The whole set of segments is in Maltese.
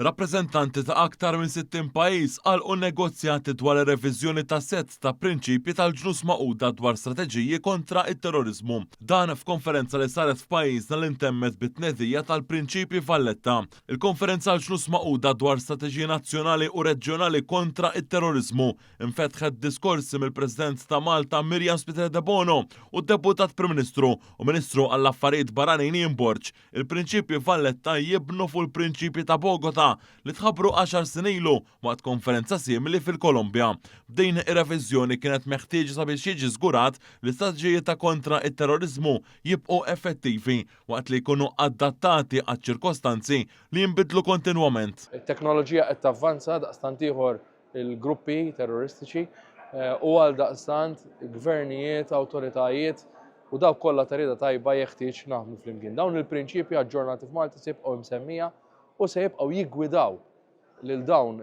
Rappreżentanti ta' aktar minn 60 pajjiż għalqu negozjati dwar ir-reviżjoni ta' sett ta' prinċipji tal-ġnus Magħquda dwar strateġiji kontra it-terrorizmu. Dan f'konferenza li saret f'pajjiżna li ntemmet bit-tnedija tal-prinċipji Valletta. Il-konferenza l-ġnus Magħquda dwar strateġiji nazzjonali u reġjonali kontra it-terrorizmu infetħet diskorsi mill-President ta' Malta Mirjam Spiteri de Bono u d-Deputat Prim Ministru u Ministru għall-Affarijiet Barranin Borġ. Il-prinċipji Valletta jibnu fuq il-prinċipji ta' Bogota li tħabbru 10 snin ilu waqt konferenza simili fil-Kolombja. B'din ir-reviżjoni kienet meħtieġa sabiex jiġi żgurat li strateġiji ta' kontra it-terrorizmu jibqgħu effettivi waqt li jkunu adattati għaċ-ċirkostanzi li jinbidlu kontinwament. Il-teknoloġija qed tavvanza daqstant ieħor il-gruppi terroristiċi u għal daqstant gvernijiet, awtoritajiet u dawk kollha ta' tajba jeħtieġ naħdmu flimkien. Dawn il-prinċipji aġġornati f'Malta se jibqgħu msemmija u se jibqgħu jiggwidaw lil dawn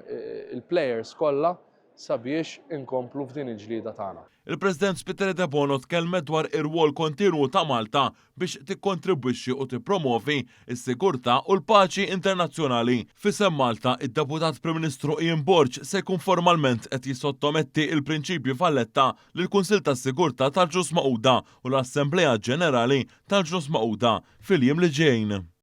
il-plejers kollha sabiex inkomplu f'din il-ġlieda tagħna. Il-President Spiteri de Bono tkellmet dwar ir-rwol kontinwu ta' Malta biex tikkontribwixxi u tippromovi s-sigurtà u l-paċi internazzjonali. Fisem Malta, id-Deputat Prim Ministru Borġ se jkun formalment qed jissottometti il-prinċipji Valletta lill-Kunsill tas-Sigurtà tal-Ġnus Magħquda u l-Assembleja Ġenerali tal-Ġnus Magħquda fil-jiem li ġejjin.